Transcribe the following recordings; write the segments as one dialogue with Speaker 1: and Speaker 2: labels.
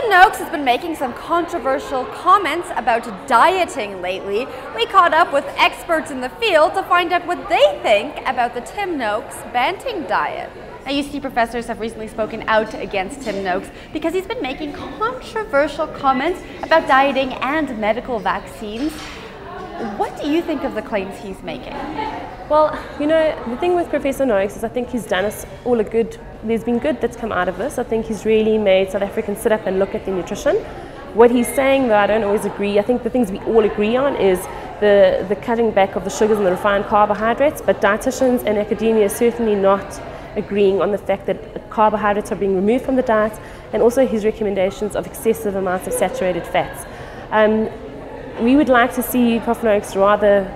Speaker 1: Tim Noakes has been making some controversial comments about dieting lately. We caught up with experts in the field to find out what they think about the Tim Noakes Banting diet. Now, UC professors have recently spoken out against Tim Noakes because he's been making controversial comments about dieting and medical vaccines. What do you think of the claims he's making?
Speaker 2: Well, you know, the thing with Professor Noakes is I think he's done us all a good, there's been good that's come out of this. I think he's really made South Africans sit up and look at their nutrition. What he's saying, though, I don't always agree. I think the things we all agree on is the cutting back of the sugars and the refined carbohydrates, but dietitians and academia are certainly not agreeing on the fact that carbohydrates are being removed from the diet, and also his recommendations of excessive amounts of saturated fats. We would like to see Prof. Noakes rather,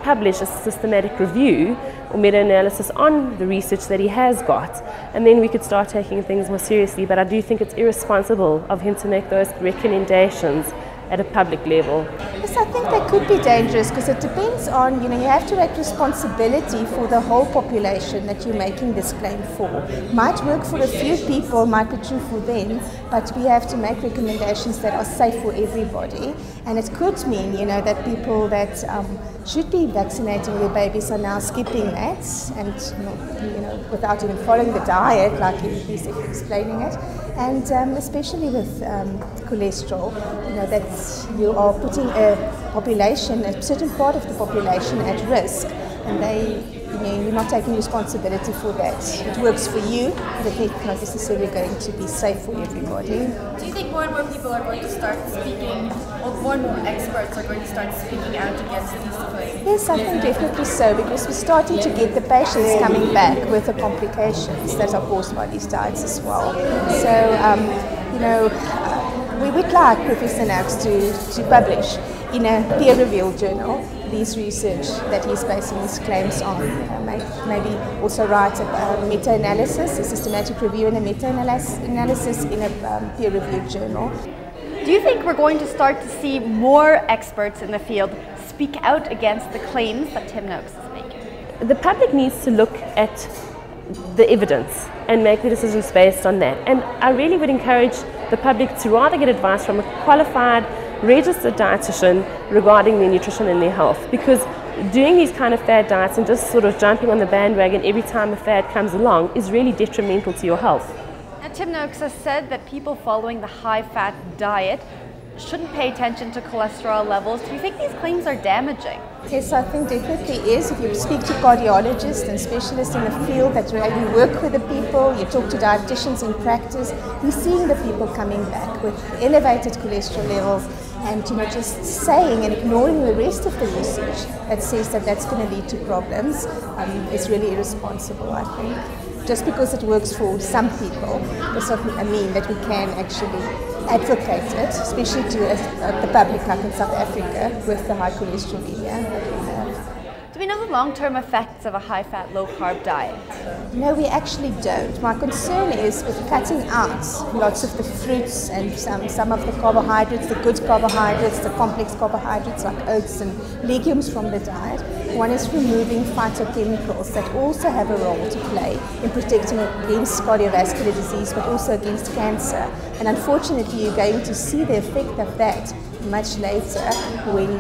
Speaker 2: publish a systematic review or meta-analysis on the research that he has got, and then we could start taking things more seriously. But I do think it's irresponsible of him to make those recommendations at a public level.
Speaker 3: Yes, I think they could be dangerous because it depends on, you have to take responsibility for the whole population that you're making this claim for. Might work for a few people, might be true for them, but we have to make recommendations that are safe for everybody. And it could mean, that people that should be vaccinating their babies are now skipping that and, without even following the diet, like he's explaining it. And especially with cholesterol, that you are putting a certain part of the population at risk, and you're not taking responsibility for that. It works for you, but it's not necessarily going to be safe for everybody.
Speaker 1: Do you think more and more people are going to start speaking, or more and more experts are going to start speaking out against these claims?
Speaker 3: Yes, I think definitely so, because we're starting to get the patients coming back with the complications that are caused by these diets as well. So, we would like Professor Noakes to publish in a peer-reviewed journal these research that he's basing his claims on. Maybe also write a meta-analysis, a systematic review and a meta-analysis in a peer-reviewed journal.
Speaker 1: Do you think we're going to start to see more experts in the field speak out against the claims that Tim Noakes is making?
Speaker 2: The public needs to look at the evidence and make the decisions based on that. And I really would encourage the public to rather get advice from a qualified, registered dietitian regarding their nutrition and their health, because doing these kind of fad diets and just sort of jumping on the bandwagon every time a fad comes along is really detrimental to your health.
Speaker 1: Now, Tim Noakes has said that people following the high-fat diet shouldn't pay attention to cholesterol levels. Do you think these claims are damaging?
Speaker 3: Yes, I think definitely is. If you speak to cardiologists and specialists in the field that really work with the people, you talk to dietitians in practice, you're seeing the people coming back with elevated cholesterol levels, and just saying and ignoring the rest of the research that says that that's going to lead to problems is really irresponsible, I think. Just because it works for some people does not mean that we can actually advocate it, especially to the public like in South Africa with the high cholesterolemia.
Speaker 1: Do we know the long-term effects of a high-fat, low-carb diet?
Speaker 3: No, we actually don't. My concern is with cutting out lots of the fruits and some of the carbohydrates, the good carbohydrates, the complex carbohydrates like oats and legumes from the diet. One is removing phytochemicals that also have a role to play in protecting against cardiovascular disease, but also against cancer. And unfortunately, you're going to see the effect of that much later when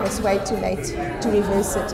Speaker 3: it's way too late to reverse it.